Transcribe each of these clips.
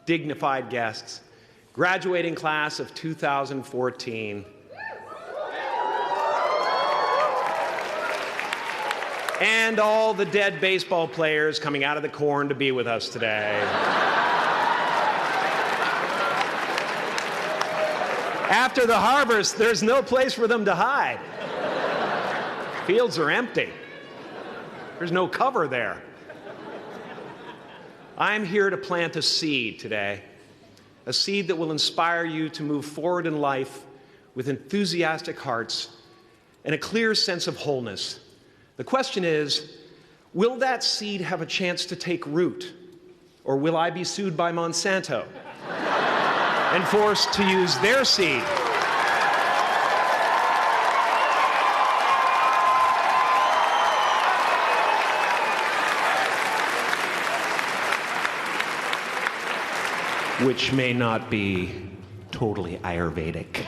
dignified guests, graduating class of 2014, and all the dead baseball players coming out of the corn to be with us today. After the harvest, there's no place for them to hide. Fields are empty. There's no cover there. I'm here to plant a seed today, a seed that will inspire you to move forward in life with enthusiastic hearts and a clear sense of wholeness. The question is, will that seed have a chance to take root, or will I be sued by Monsanto and forced to use their seed? Which may not be totally Ayurvedic.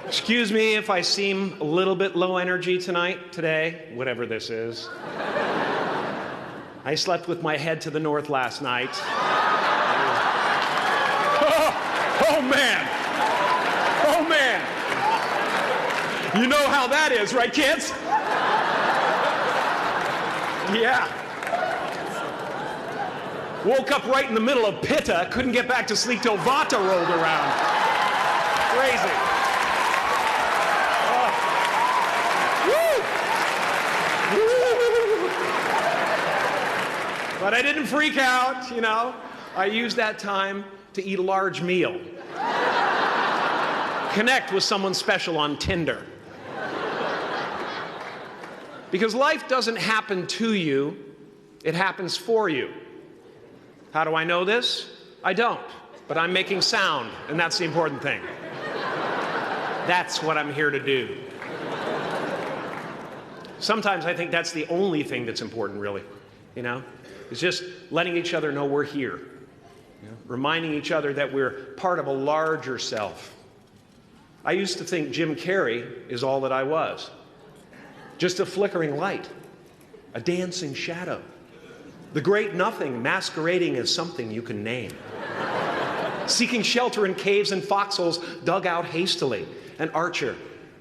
Excuse me if I seem a little bit low energy today, whatever this is. I slept with my head to the north last night. Oh man! Oh man! You know how that is, right, kids? Yeah. Woke up right in the middle of Pitta, couldn't get back to sleep till Vata rolled around. Crazy. But I didn't freak out, you know. I used that time to eat a large meal. Connect with someone special on Tinder. Because life doesn't happen to you, it happens for you. How do I know this? I don't, but I'm making sound, and that's the important thing. That's what I'm here to do. Sometimes I think that's the only thing that's important, really, you know? It's just letting each other know we're here, you know? Reminding each other that we're part of a larger self. I used to think Jim Carrey is all that I was. Just a flickering light, a dancing shadow, the great nothing masquerading as something you can name. Seeking shelter in caves and foxholes dug out hastily, an archer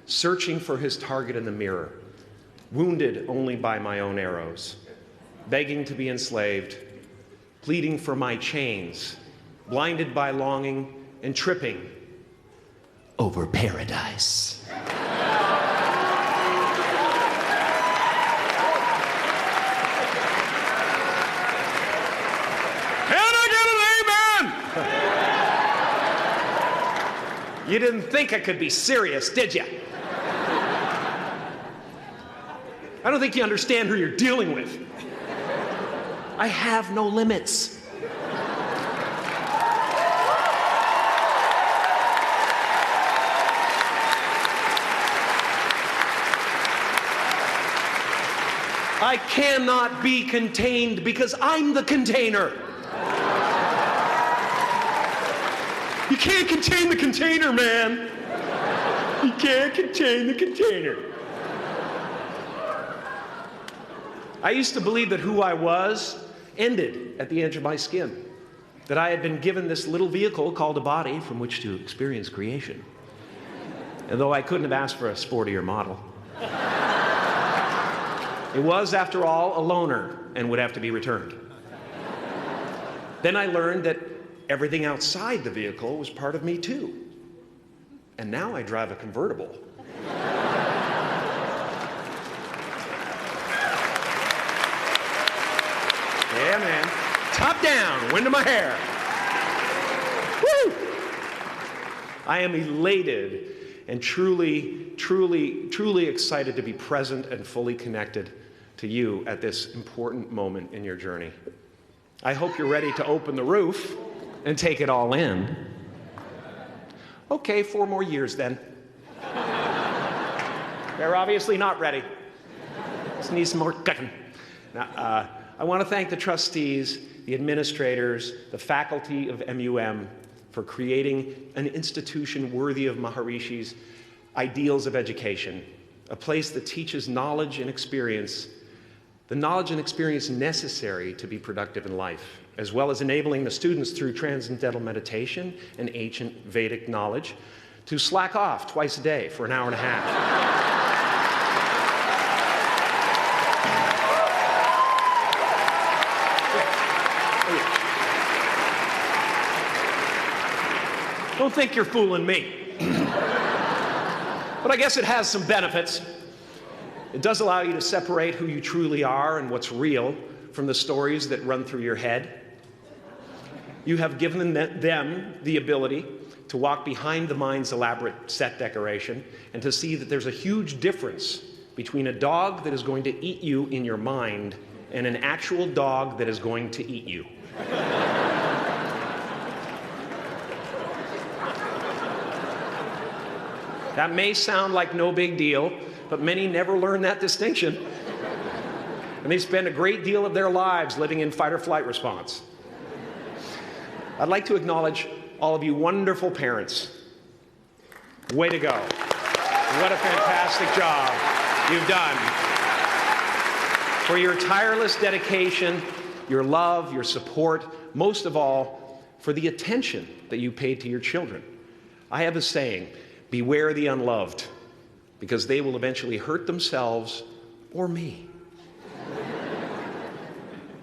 searching for his target in the mirror, wounded only by my own arrows, begging to be enslaved, pleading for my chains, blinded by longing and tripping over paradise. You didn't think I could be serious, did you? I don't think you understand who you're dealing with. I have no limits. I cannot be contained because I'm the container. You can't contain the container, man. You can't contain the container. I used to believe that who I was ended at the edge of my skin, that I had been given this little vehicle called a body from which to experience creation. And though I couldn't have asked for a sportier model, it was, after all, a loaner and would have to be returned. Then I learned that everything outside the vehicle was part of me too. And now I drive a convertible. Yeah, man. Top down, wind in my hair. Woo! I am elated and truly, truly, truly excited to be present and fully connected to you at this important moment in your journey. I hope you're ready to open the roof and take it all in. Okay, 4 more years then. They're obviously not ready. Just need some more cooking. Now, I want to thank the trustees, the administrators, the faculty of MUM for creating an institution worthy of Maharishi's ideals of education, a place that teaches knowledge and experience the knowledge and experience necessary to be productive in life, as well as enabling the students through transcendental meditation and ancient Vedic knowledge to slack off twice a day for an hour and a half. Don't think you're fooling me. But I guess it has some benefits. It does allow you to separate who you truly are and what's real from the stories that run through your head. You have given them the ability to walk behind the mind's elaborate set decoration and to see that there's a huge difference between a dog that is going to eat you in your mind and an actual dog that is going to eat you. That may sound like no big deal, but many never learn that distinction. And they spend a great deal of their lives living in fight or flight response. I'd like to acknowledge all of you wonderful parents. Way to go. What a fantastic job you've done. For your tireless dedication, your love, your support, most of all, for the attention that you paid to your children. I have a saying, beware the unloved, because they will eventually hurt themselves or me.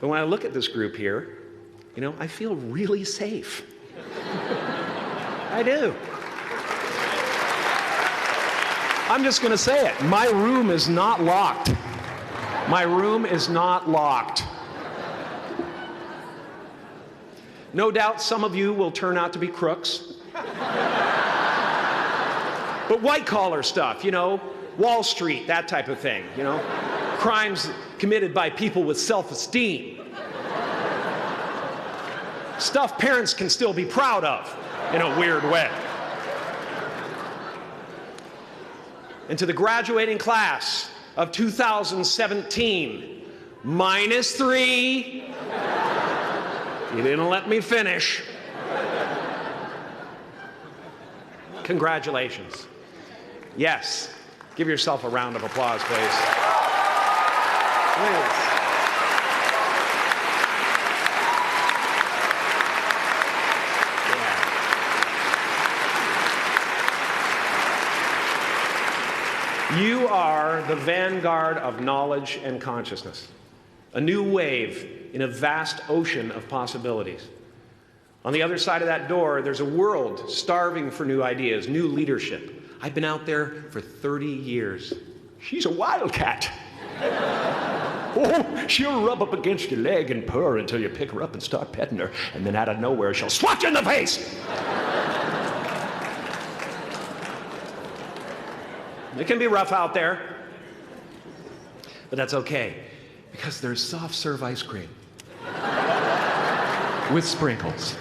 But when I look at this group here, I feel really safe. I do. I'm just going to say it. My room is not locked. My room is not locked. No doubt some of you will turn out to be crooks. But white-collar stuff, Wall Street, that type of thing, Crimes committed by people with self-esteem. Stuff parents can still be proud of in a weird way. And to the graduating class of 2017, -3. You didn't let me finish. Congratulations. Yes. Give yourself a round of applause, please. Please. Yeah. You are the vanguard of knowledge and consciousness, a new wave in a vast ocean of possibilities. On the other side of that door, there's a world starving for new ideas, new leadership. I've been out there for 30 years. She's a wildcat. Oh, she'll rub up against your leg and purr until you pick her up and start petting her, and then out of nowhere, she'll swat you in the face. It can be rough out there, but that's okay, because there's soft serve ice cream with sprinkles.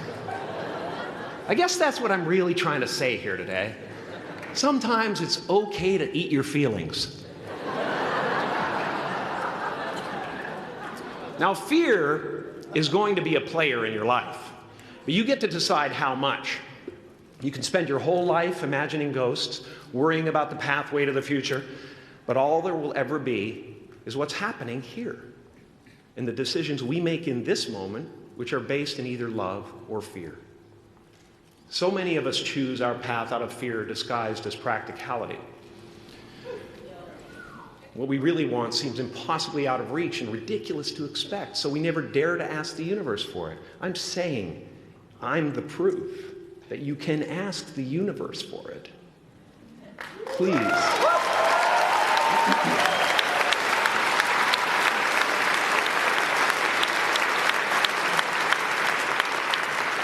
I guess that's what I'm really trying to say here today. Sometimes it's okay to eat your feelings. Now, fear is going to be a player in your life, but you get to decide how much. You can spend your whole life imagining ghosts, worrying about the pathway to the future, but all there will ever be is what's happening here, and the decisions we make in this moment, which are based in either love or fear. So many of us choose our path out of fear disguised as practicality. What we really want seems impossibly out of reach and ridiculous to expect, so we never dare to ask the universe for it. I'm saying I'm the proof that you can ask the universe for it. Please.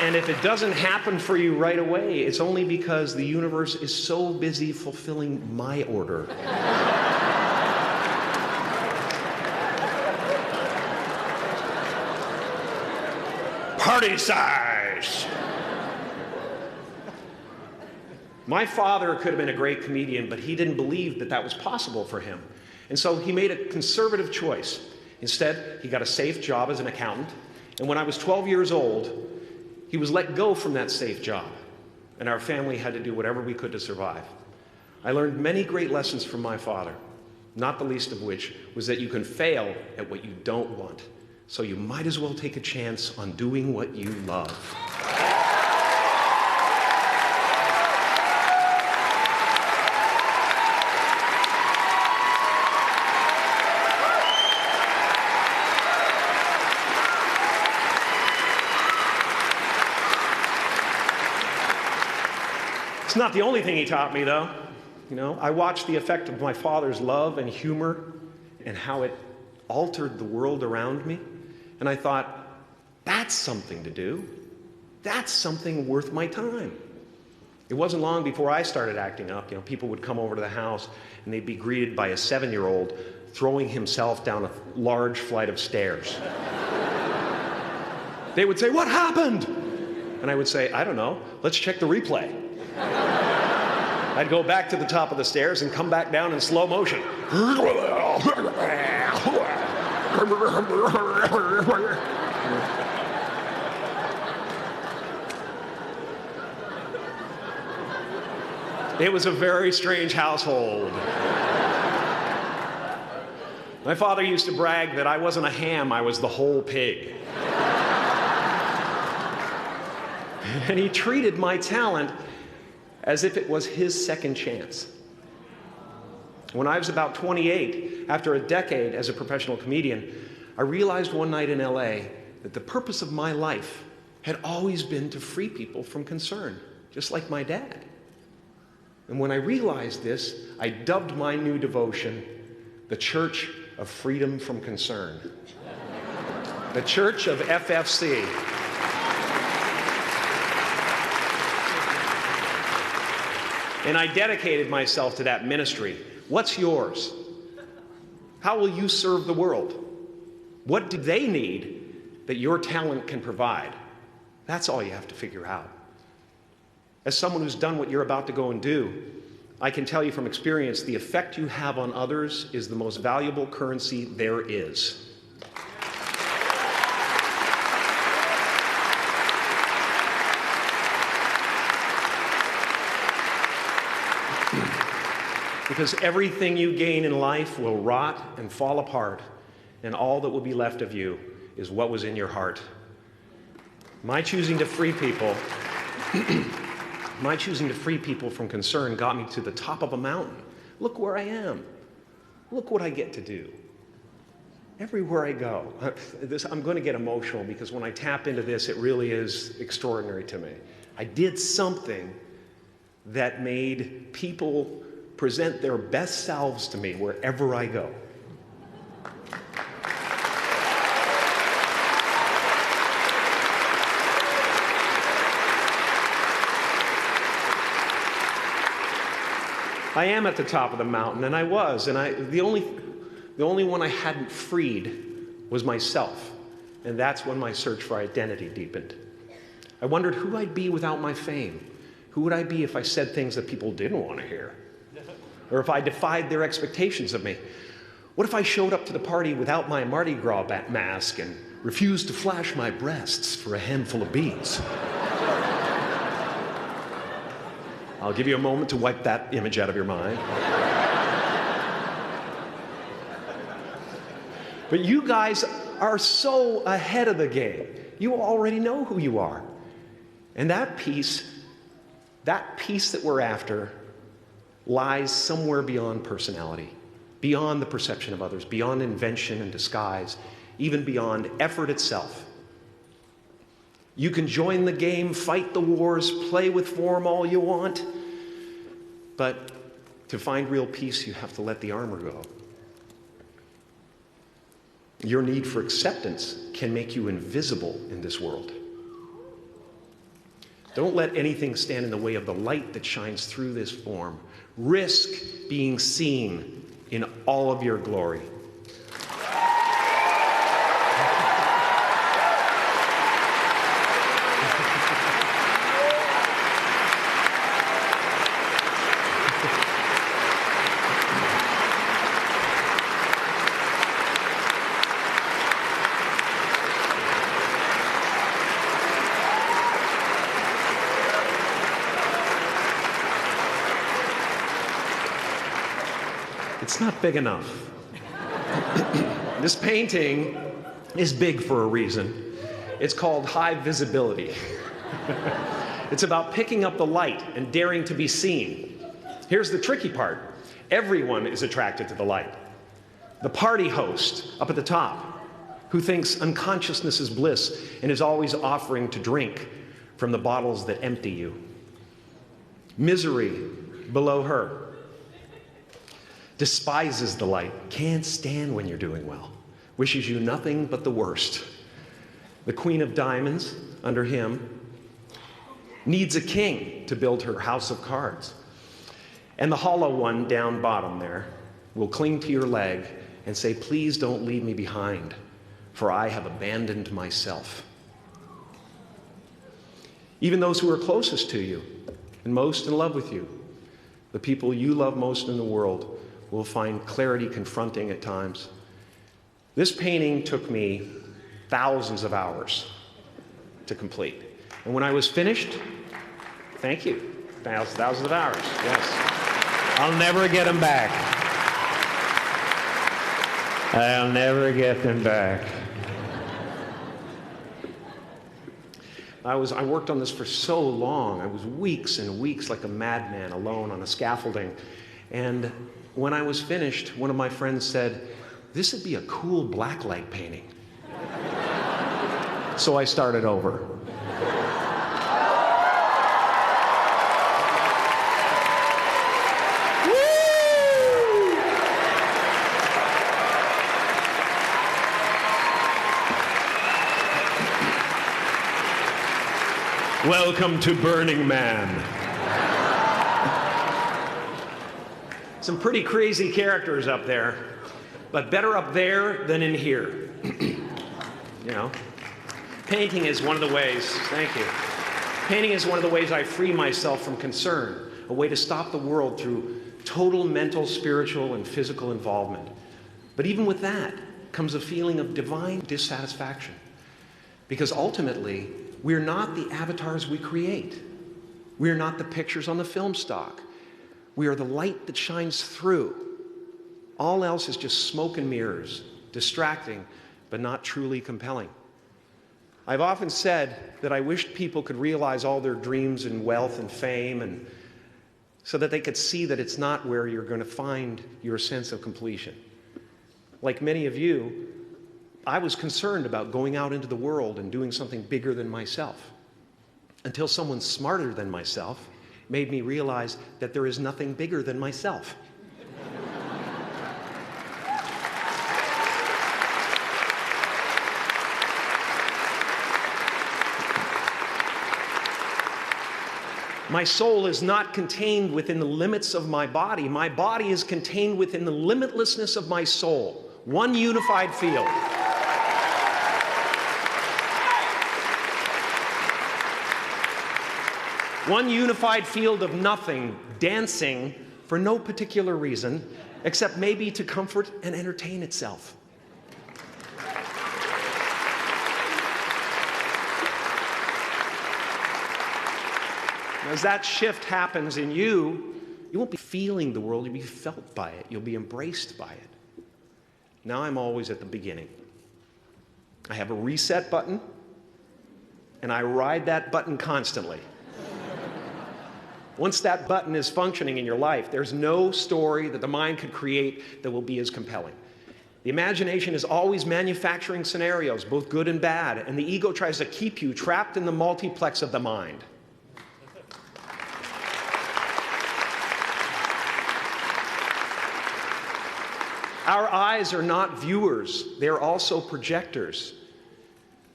And if it doesn't happen for you right away, it's only because the universe is so busy fulfilling my order. Party size! My father could have been a great comedian, but he didn't believe that that was possible for him. And so he made a conservative choice. Instead, he got a safe job as an accountant. And when I was 12 years old, he was let go from that safe job, and our family had to do whatever we could to survive. I learned many great lessons from my father. not the least of which was that you can fail at what you don't want. So you might as well take a chance on doing what you love. It's not the only thing he taught me, though. You know, I watched the effect of my father's love and humor and how it altered the world around me. And I thought, that's something to do. That's something worth my time. It wasn't long before I started acting up. You know, people would come over to the house and they'd be greeted by a 7-year-old throwing himself down a large flight of stairs. They would say, "What happened?" And I would say, "I don't know. Let's check the replay." I'd go back to the top of the stairs and come back down in slow motion. It was a very strange household. My father used to brag that I wasn't a ham, I was the whole pig. And he treated my talent as if it was his second chance. When I was about 28, after a decade as a professional comedian, I realized one night in LA that the purpose of my life had always been to free people from concern, just like my dad. And when I realized this, I dubbed my new devotion the Church of Freedom from Concern. The Church of FFC. And I dedicated myself to that ministry. What's yours? How will you serve the world? What do they need that your talent can provide? That's all you have to figure out. As someone who's done what you're about to go and do, I can tell you from experience, the effect you have on others is the most valuable currency there is. Because everything you gain in life will rot and fall apart, and all that will be left of you is what was in your heart. My choosing to free people from concern got me to the top of a mountain. Look where I am. Look what I get to do. Everywhere I go. I'm going to get emotional because when I tap into this, it really is extraordinary to me. I did something that made people present their best selves to me wherever I go. I am at the top of the mountain, and I was, and the only one I hadn't freed was myself, and that's when my search for identity deepened. I wondered who I'd be without my fame. Who would I be if I said things that people didn't want to hear? Or if I defied their expectations of me? What if I showed up to the party without my Mardi Gras mask and refused to flash my breasts for a handful of beads? I'll give you a moment to wipe that image out of your mind. But you guys are so ahead of the game. You already know who you are. And that peace that we're after lies somewhere beyond personality, beyond the perception of others, beyond invention and disguise, even beyond effort itself. You can join the game, fight the wars, play with form all you want, but to find real peace, you have to let the armor go. Your need for acceptance can make you invisible in this world. Don't let anything stand in the way of the light that shines through this form. Risk being seen in all of your glory. It's not big enough. This painting is big for a reason. It's called high visibility. It's about picking up the light and daring to be seen. Here's the tricky part. Everyone is attracted to the light. The party host up at the top, who thinks unconsciousness is bliss and is always offering to drink from the bottles that empty you. Misery below her. Despises the light, can't stand when you're doing well, wishes you nothing but the worst. The Queen of Diamonds, under him, needs a king to build her house of cards. And the hollow one down bottom there will cling to your leg and say, please don't leave me behind, for I have abandoned myself. Even those who are closest to you and most in love with you, the people you love most in the world, will find clarity confronting at times. This painting took me thousands of hours to complete. And when I was finished, thank you, thousands of hours, yes. I'll never get them back. I'll never get them back. I worked on this for so long. I was weeks and weeks like a madman alone on a scaffolding. And when I was finished, one of my friends said, this would be a cool blacklight painting. So I started over. Welcome to Burning Man. Some pretty crazy characters up there, but better up there than in here. You know, painting is one of the ways, thank you. Painting is one of the ways I free myself from concern, a way to stop the world through total mental, spiritual, and physical involvement. But even with that comes a feeling of divine dissatisfaction, because ultimately, we're not the avatars we create. We're not the pictures on the film stock. We are the light that shines through. All else is just smoke and mirrors, distracting, but not truly compelling. I've often said that I wished people could realize all their dreams and wealth and fame, and so that they could see that it's not where you're going to find your sense of completion. Like many of you, I was concerned about going out into the world and doing something bigger than myself, until someone smarter than myself made me realize that there is nothing bigger than myself. My soul is not contained within the limits of my body. My body is contained within the limitlessness of my soul. One unified field. One unified field of nothing, dancing for no particular reason, except maybe to comfort and entertain itself. As that shift happens in you, you won't be feeling the world, you'll be felt by it, you'll be embraced by it. Now I'm always at the beginning. I have a reset button, and I ride that button constantly. Once that button is functioning in your life, there's no story that the mind could create that will be as compelling. The imagination is always manufacturing scenarios, both good and bad, and the ego tries to keep you trapped in the multiplex of the mind. Our eyes are not viewers, they're also projectors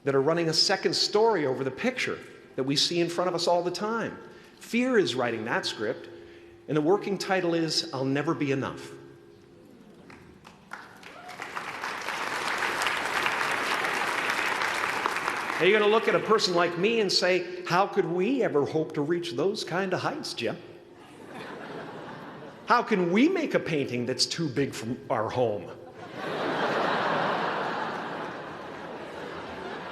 that are running a second story over the picture that we see in front of us all the time. Fear is writing that script, and the working title is, I'll Never Be Enough. Now you're going to look at a person like me and say, how could we ever hope to reach those kind of heights, Jim? How can we make a painting that's too big for our home?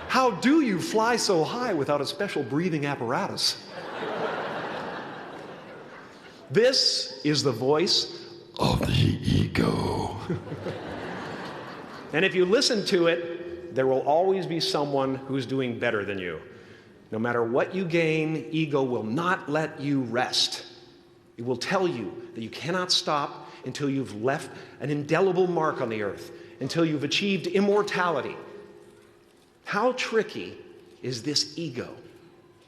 How do you fly so high without a special breathing apparatus? This is the voice of the ego. And if you listen to it, there will always be someone who's doing better than you. No matter what you gain, ego will not let you rest. It will tell you that you cannot stop until you've left an indelible mark on the earth, until you've achieved immortality. How tricky is this ego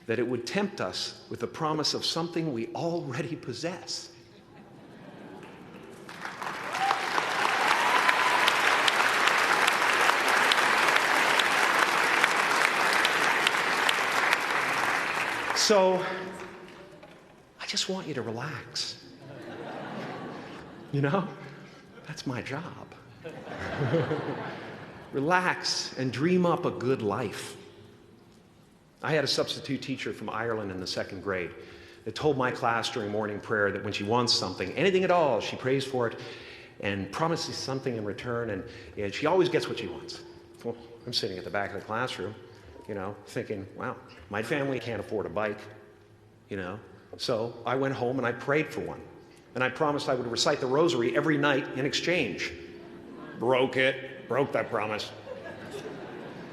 that it would tempt us with the promise of something we already possess? So, I just want you to relax. You know, that's my job. Relax and dream up a good life. I had a substitute teacher from Ireland in the 2nd grade that told my class during morning prayer that when she wants something, anything at all, she prays for it and promises something in return, and she always gets what she wants. Well, I'm sitting at the back of the classroom, you know, thinking, wow, my family can't afford a bike, you know. So I went home and I prayed for one. And I promised I would recite the rosary every night in exchange. Broke that promise.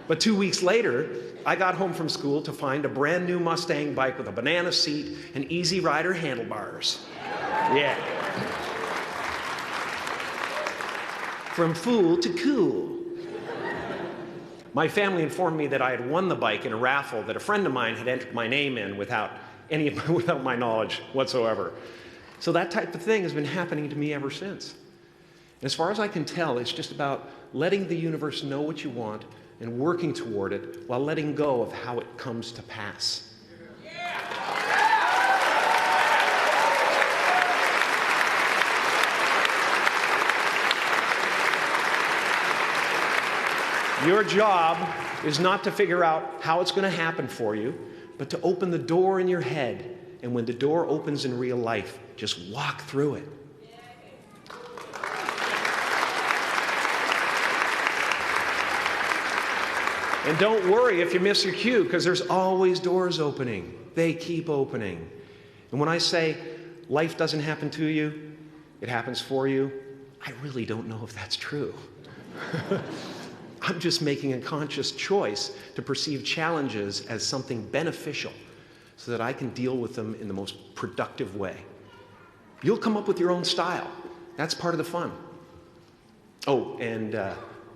But 2 weeks later, I got home from school to find a brand new Mustang bike with a banana seat and Easy Rider handlebars. Yeah. From fool to cool. My family informed me that I had won the bike in a raffle that a friend of mine had entered my name in without my knowledge whatsoever. So that type of thing has been happening to me ever since. And as far as I can tell, it's just about letting the universe know what you want and working toward it while letting go of how it comes to pass. Your job is not to figure out how it's going to happen for you, but to open the door in your head. And when the door opens in real life, just walk through it. And don't worry if you miss your cue, because there's always doors opening. They keep opening. And when I say life doesn't happen to you, it happens for you, I really don't know if that's true. I'm just making a conscious choice to perceive challenges as something beneficial so that I can deal with them in the most productive way. You'll come up with your own style. That's part of the fun. Oh, and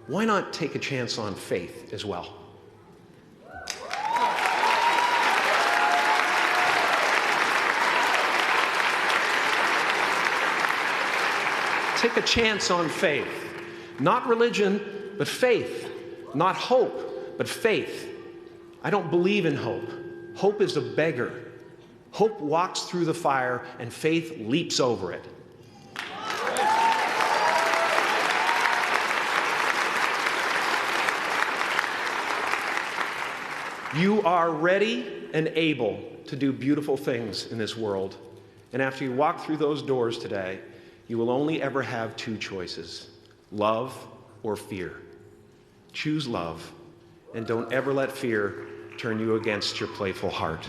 why not take a chance on faith as well? Take a chance on faith. Not religion, but faith. Not hope, but faith. I don't believe in hope. Hope is a beggar. Hope walks through the fire, and faith leaps over it. You are ready and able to do beautiful things in this world. And after you walk through those doors today, you will only ever have two choices: love or fear. Choose love, and don't ever let fear turn you against your playful heart.